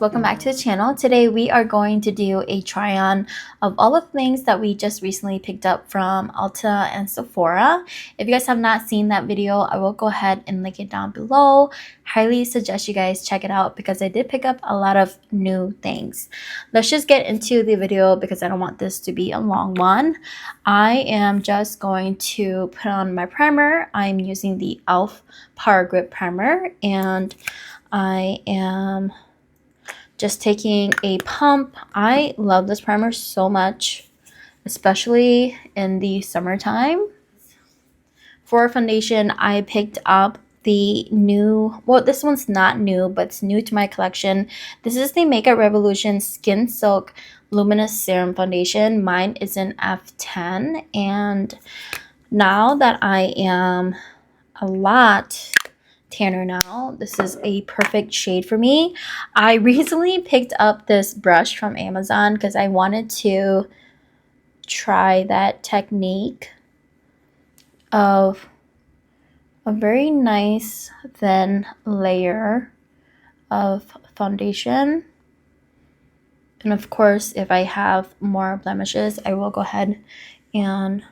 welcome back to the channel. Today we are going to do a try on of all the things that we just recently picked up from Ulta and Sephora. If you guys have not seen that video, I will go ahead and link it down below. Highly suggest you guys check it out because I did pick up a lot of new things. Let's just get into the video because I don't want this to be a long one. I am just going to put on my primer. I'm using the e.l.f. Power Grip Primer, and I am just taking a pump. I love this primer so much, especially in the summertime. For foundation, I picked up the new, well, this one's not new, but it's new to my collection. This is the Makeup Revolution Skin Silk Luminous Serum Foundation. Mine is in F10, and now that I am a lot tanner now, this is a perfect shade for me. I recently picked up this brush from Amazon because I wanted to try that technique of a very nice thin layer of foundation. And of course, if I have more blemishes, I will go ahead and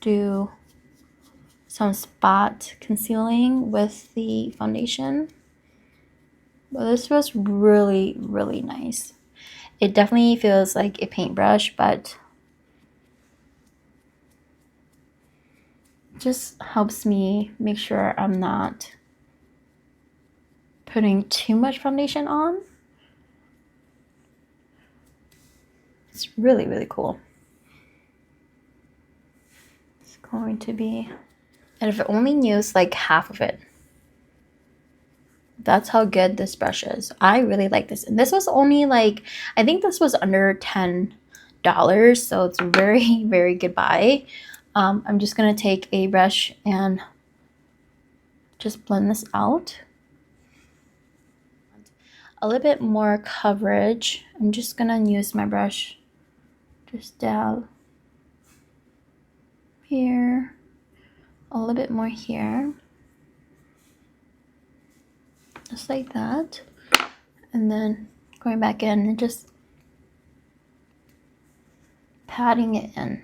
do some spot concealing with the foundation. But this was really, really nice. It definitely feels like a paintbrush, but just helps me make sure I'm not putting too much foundation on. It's really, really cool. It's going to be, and if I only use like half of it, that's how good this brush is. I really like this. And this was only like, I think this was under $10. So it's a very, very good buy. I'm just going to take a brush and just blend this out. A little bit more coverage. I'm just going to use my brush just down here. A little bit more here. Just like that. And then going back in and just patting it in.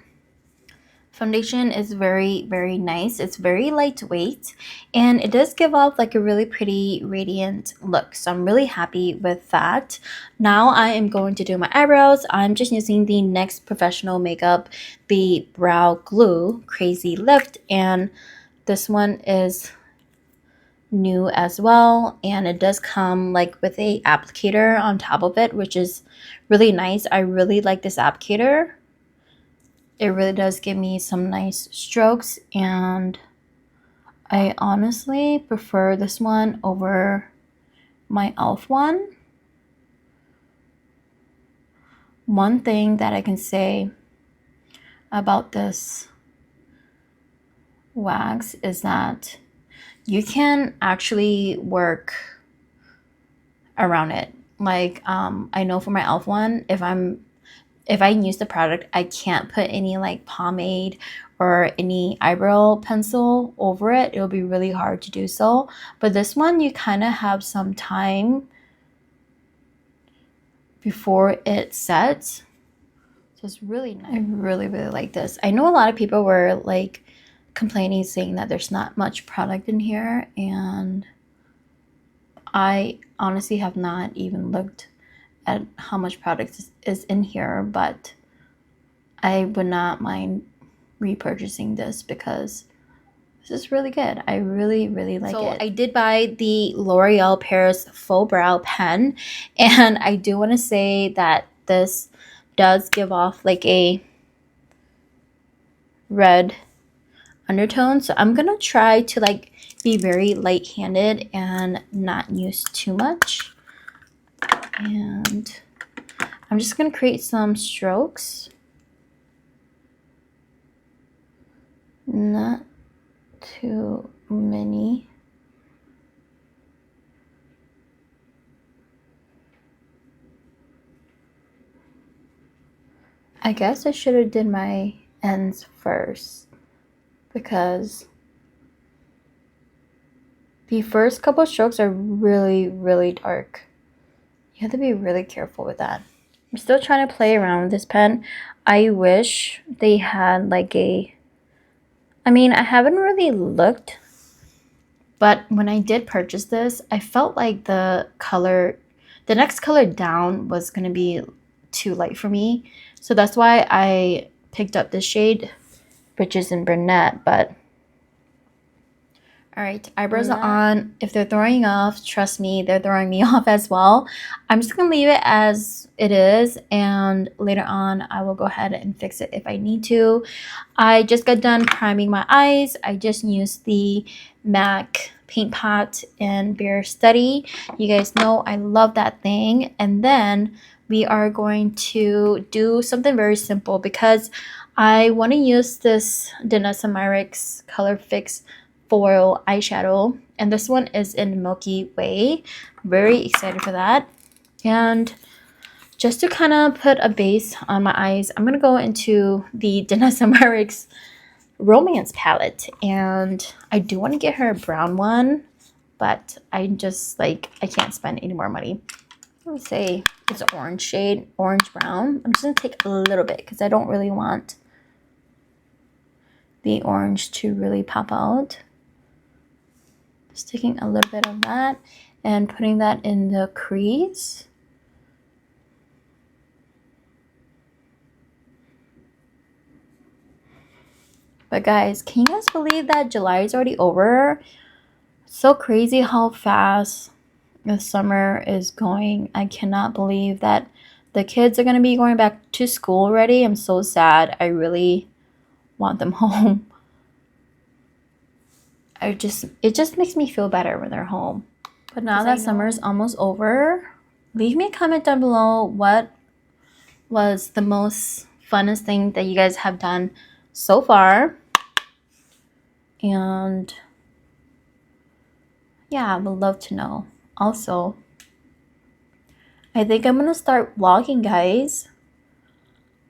Foundation is very, very nice. It's very lightweight, and it does give off like a really pretty radiant look. So I'm really happy with that. Now I am going to do my eyebrows. I'm just using the NYX Professional Makeup, the Brow Glue Crazy Lift, and this one is new as well, and it does come like with a applicator on top of it, which is really nice. I really like this applicator. It really does give me some nice strokes, and I honestly prefer this one over my e.l.f. one. One thing that I can say about this wax is that you can actually work around it. Like I know for my e.l.f. one, if I use the product, I can't put any like pomade or any eyebrow pencil over it. It'll be really hard to do so. But this one, you kind of have some time before it sets. So it's really nice. I really, really like this. I know a lot of people were like complaining, saying that there's not much product in here. And I honestly have not even looked at how much product is in here, but I would not mind repurchasing this because this is really good. I really, really like it. I did buy the L'Oreal Paris Faux Brow Pen, and I do want to say that this does give off like a red undertone, so I'm gonna try to like be very light-handed and not use too much. And I'm just going to create some strokes. Not too many. I guess I should have did my ends first, because The first couple strokes are really, really dark. You have to be really careful with that. I'm still trying to play around with this pen. I wish they had like a... I mean, I haven't really looked, but when I did purchase this, I felt like the next color down was going to be too light for me. So that's why I picked up this shade, which is in brunette, but all right, eyebrows are on. If they're throwing off, trust me, they're throwing me off as well. I'm just going to leave it as it is, and later on, I will go ahead and fix it if I need to. I just got done priming my eyes. I just used the MAC Paint Pot in Bare Study. You guys know I love that thing. And then we are going to do something very simple because I want to use this Danessa Myricks Color Fix foil eyeshadow, and this one is in Milky Way. Very excited for that. And just to kind of put a base on my eyes, I'm gonna go into the Danessa Myricks Romance palette, and I do want to get her a brown one, but I just like I can't spend any more money. Let me say it's an orange shade, orange brown. I'm just gonna take a little bit because I don't really want the orange to really pop out. Just taking a little bit of that and putting that in the crease. But guys, can you guys believe that July is already over? It's so crazy how fast the summer is going. I cannot believe that the kids are going to be going back to school already. I'm so sad. I really want them home. It just makes me feel better when they're home. But now that summer is almost over, leave me a comment down below what was the most funnest thing that you guys have done so far. And yeah, I would love to know. Also, I think I'm gonna start vlogging, guys.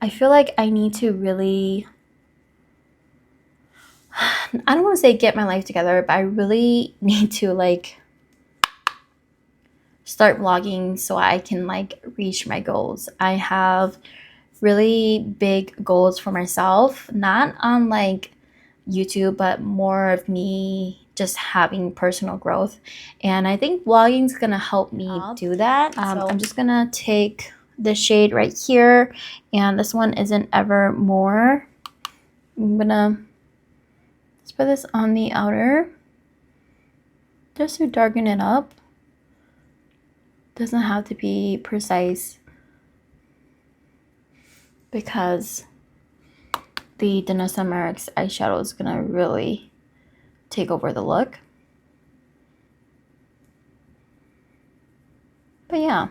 I feel like I need to really, I don't want to say get my life together, but I really need to like start vlogging so I can like reach my goals. I have really big goals for myself, not on like YouTube, but more of me just having personal growth. And I think vlogging is gonna help me do that. So I'm just gonna take the shade right here, and this one isn't Evermore. I'm gonna spread this on the outer just to darken it up. Doesn't have to be precise because the Danessa Myricks eyeshadow is gonna really take over the look. But yeah,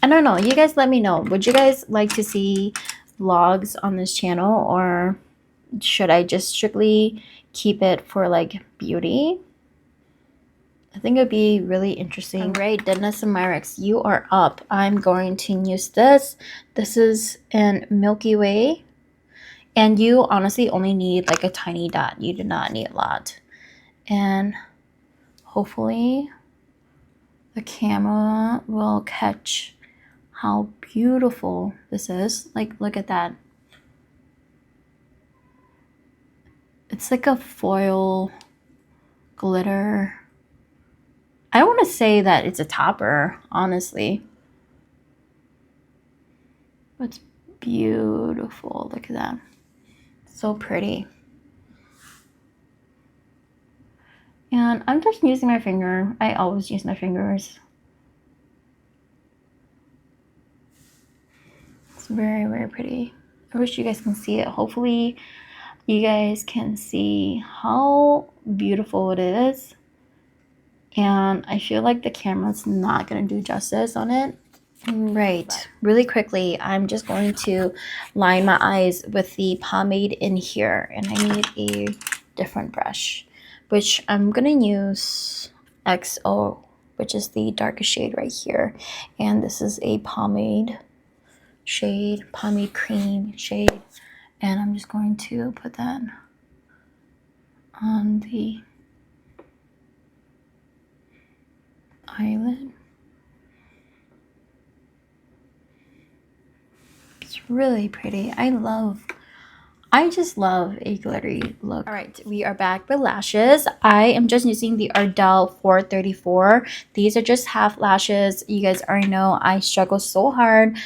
I don't know, you guys let me know. Would you guys like to see vlogs on this channel, or should I just strictly keep it for like beauty? I think it'd be really interesting. All right, Danessa Myricks, you are up. I'm going to use this. This is in Milky Way. And you honestly only need like a tiny dot. You do not need a lot. And hopefully the camera will catch how beautiful this is. Like, look at that. It's like a foil glitter. I don't want to say that it's a topper, honestly. But it's beautiful. Look at that. So pretty. And I'm just using my finger. I always use my fingers. It's very, very pretty. I wish you guys can see it. Hopefully you guys can see how beautiful it is. And I feel like the camera's not going to do justice on it. Right, really quickly, I'm just going to line my eyes with the pomade in here, and I need a different brush, which I'm gonna use XO, which is the darkest shade right here, and this is a pomade shade, pomade cream shade, and I'm just going to put that on the eyelid. It's really pretty. I just love a glittery look. All right, we are back with lashes. I am just using the Ardell 434. These are just half lashes. You guys already know I struggle so hard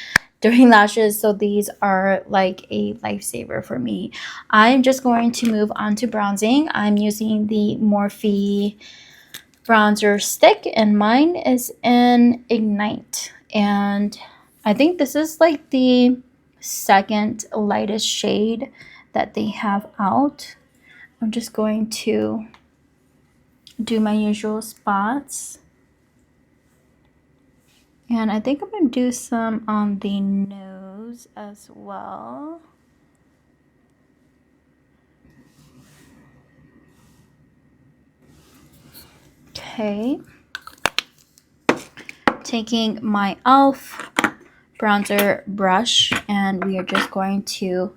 doing lashes, so these are like a lifesaver for me. I'm just going to move on to bronzing. I'm using the Morphe bronzer stick, and mine is in Ignite. And I think this is like the second lightest shade that they have out. I'm just going to do my usual spots. And I think I'm going to do some on the nose as well. Okay. Taking my e.l.f. bronzer brush, and we are just going to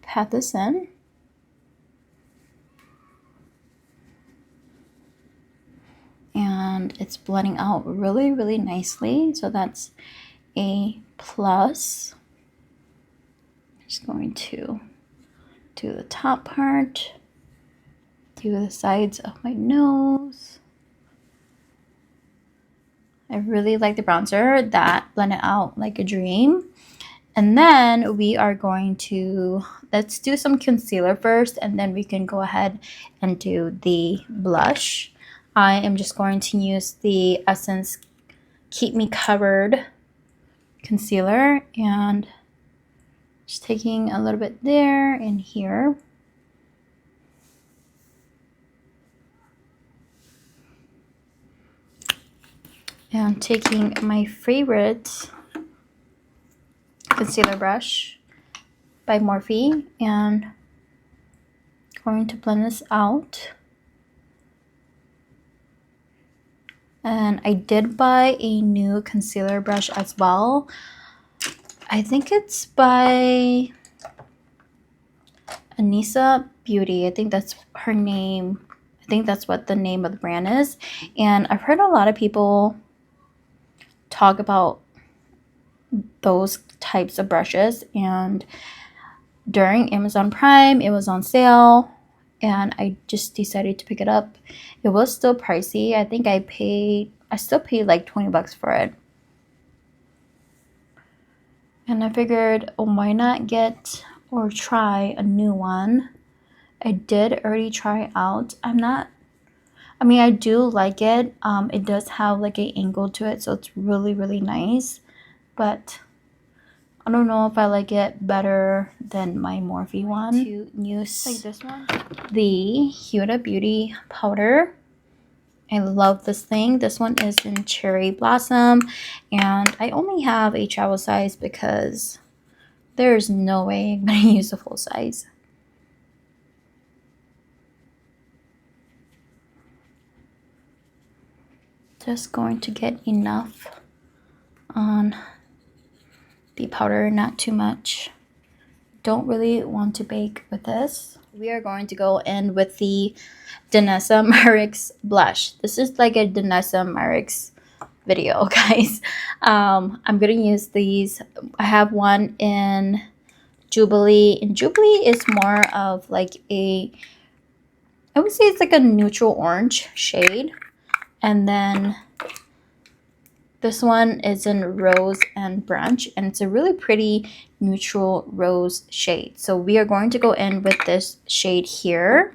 pat this in. And it's blending out really, really nicely. So that's a plus. Just going to do the top part, do the sides of my nose. I really like the bronzer. That blended out like a dream. And then we are going to, let's do some concealer first, and then we can go ahead and do the blush. I am just going to use the Essence Keep Me Covered concealer, and just taking a little bit there and here. And taking my favorite concealer brush by Morphe and going to blend this out. And I did buy a new concealer brush as well. I think it's by Anissa Beauty. I think that's her name. I think that's what the name of the brand is. And I've heard a lot of people talk about those types of brushes, and during Amazon Prime it was on sale, and I just decided to pick it up. It was still pricey. I think I still paid like 20 bucks for it. And I figured, oh, why not get or try a new one? I did already try it out. I do like it. It does have like an angle to it, so it's really, really nice. But I don't know if I like it better than my Morphe one. To use like this one, the Huda Beauty powder. I love this thing. This one is in Cherry Blossom, and I only have a travel size because there's no way I'm gonna use a full size. Just going to get enough on the powder, not too much. Don't really want to bake with this. We are going to go in with the Danessa Myricks blush. This is like a Danessa Myricks video, guys. I'm gonna use these. I have one in Jubilee, and Jubilee is more of like I would say it's like a neutral orange shade. And then this one is in Rose and Brunch, and it's a really pretty neutral rose shade. So we are going to go in with this shade here,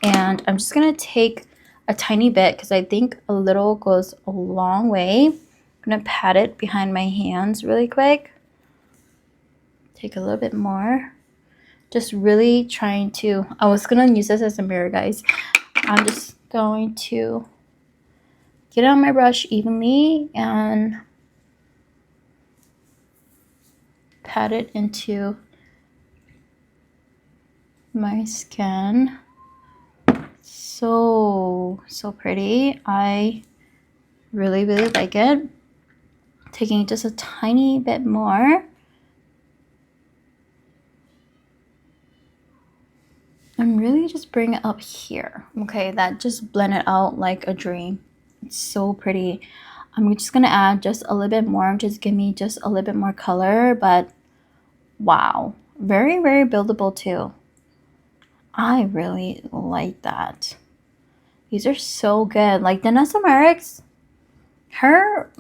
and I'm just going to take a tiny bit because I think a little goes a long way. I'm going to pat it behind my hands really quick. Take a little bit more. Just really trying to, I was going to use this as a mirror, guys. I'm just going to get on my brush evenly and pat it into my skin. So pretty. I really, really like it. Taking just a tiny bit more. And really just bring it up here. Okay, that just blended out like a dream. It's so pretty. I'm just gonna add just a little bit more, just give me just a little bit more color, but wow, very, very buildable too. I really like that. These are so good. Like the Nessa Merrick's, her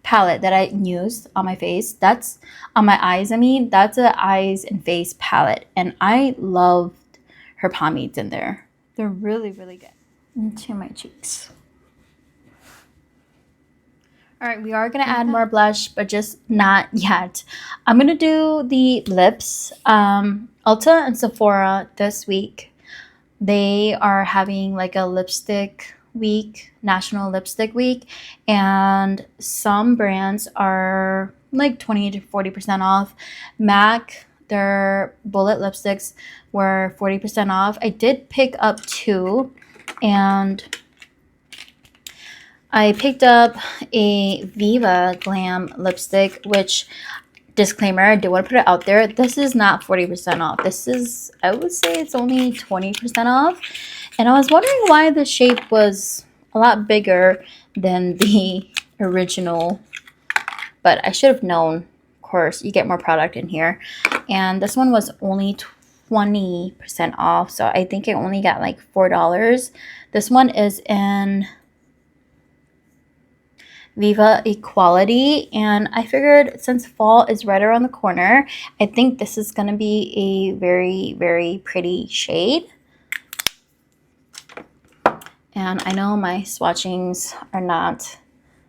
palette that I used on my face, that's on my eyes, I mean, that's a eyes and face palette. And I loved her pomades in there. They're really, really good. Into my cheeks. All right, we are going to add more blush, but just not yet. I'm going to do the lips. Ulta and Sephora this week, they are having like a lipstick week, National Lipstick Week, and some brands are like 20 to 40% off. MAC, their bullet lipsticks were 40% off. I did pick up 2, and I picked up a Viva Glam lipstick, which, disclaimer, I do want to put it out there, this is not 40% off. This is, I would say it's only 20% off. And I was wondering why the shape was a lot bigger than the original, but I should have known. Of course, you get more product in here. And this one was only 20% off, so I think I only got like $4. This one is in Viva Equality, and I figured since fall is right around the corner, I think this is going to be a very, very pretty shade. And I know my swatchings are not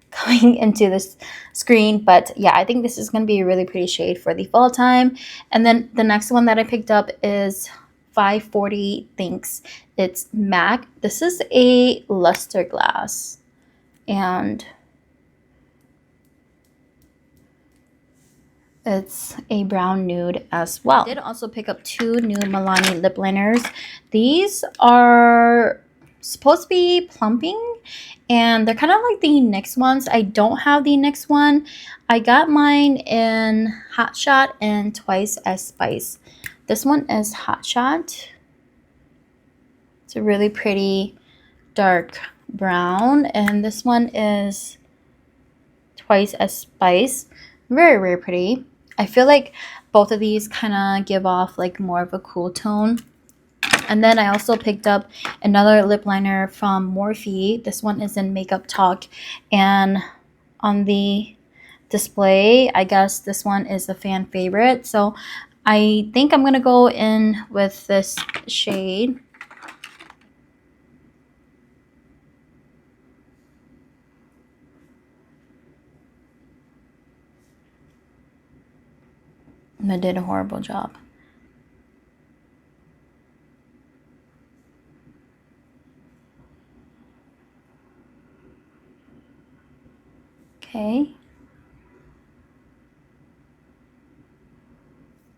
coming into this screen, but yeah, I think this is going to be a really pretty shade for the fall time. And then the next one that I picked up is 540 Thinks. It's MAC. This is a luster glass, and it's a brown nude as well. I did also pick up 2 new Milani lip liners. These are supposed to be plumping, and they're kind of like the NYX ones. I don't have the NYX one. I got mine in Hot Shot and Twice as Spice. This one is Hot Shot. It's a really pretty dark brown, and this one is Twice as Spice. Very, very pretty. I feel like both of these kind of give off like more of a cool tone. And then I also picked up another lip liner from Morphe. This one is in Makeup Talk. And on the display, I guess this one is a fan favorite. So I think I'm going to go in with this shade. I did a horrible job. Okay.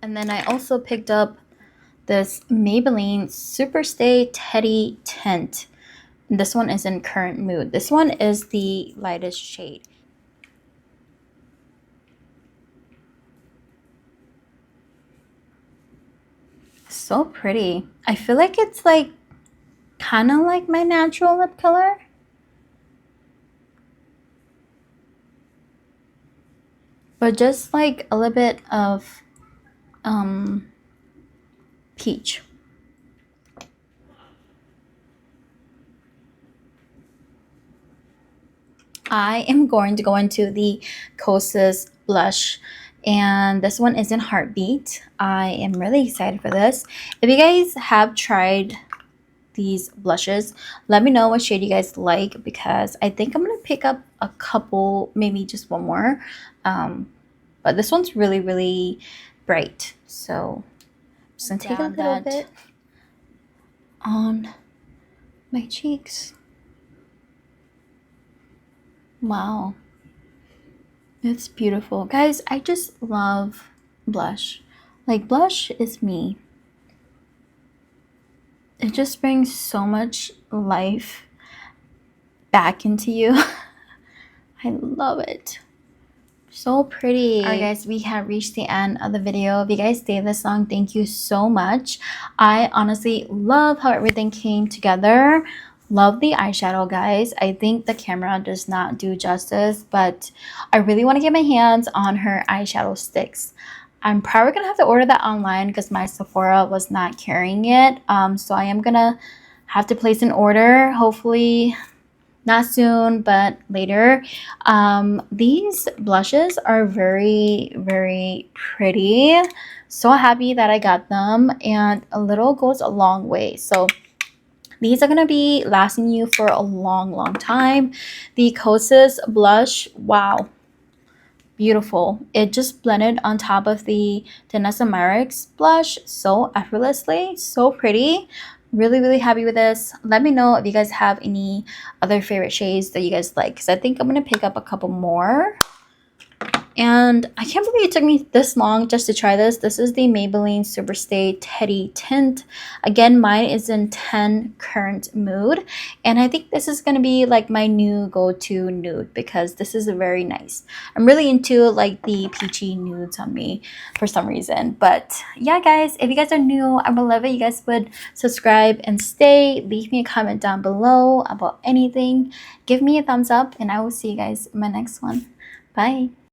And then I also picked up this Maybelline Superstay Teddy Tint. This one is in Current Mood. This one is the lightest shade. So pretty. I feel like it's like kind of like my natural lip color. But just like a little bit of peach. I am going to go into the Kosas blush, and this one is in Heartbeat. I am really excited for this. If you guys have tried these blushes, let me know what shade you guys like, because I think I'm going to pick up a couple, maybe just one more. But this one's really, really bright. So I'm just going to take a little bit on my cheeks. Wow. It's beautiful. Guys, I just love blush. Like, blush is me. It just brings so much life back into you. I love it. So pretty. Alright guys, we have reached the end of the video. If you guys stayed this long, thank you so much. I honestly love how everything came together. Love the eyeshadow, guys. I think the camera does not do justice, but I really want to get my hands on her eyeshadow sticks. I'm probably gonna have to order that online because my Sephora was not carrying it. So I am gonna have to place an order, hopefully not soon, but later. These blushes are very, very pretty. So happy that I got them, and a little goes a long way. So these are going to be lasting you for a long, long time. The Kosas blush, wow, beautiful. It just blended on top of the Danessa Myricks blush so effortlessly, so pretty. Really, really happy with this. Let me know if you guys have any other favorite shades that you guys like, because I think I'm going to pick up a couple more. And I can't believe it took me this long just to try this. This is the Maybelline Superstay Teddy Tint. Again, mine is in 10 Current Mood. And I think this is going to be like my new go-to nude because this is very nice. I'm really into like the peachy nudes on me for some reason. But yeah, guys, if you guys are new, I would love it. You guys would subscribe and stay. Leave me a comment down below about anything. Give me a thumbs up and I will see you guys in my next one. Bye.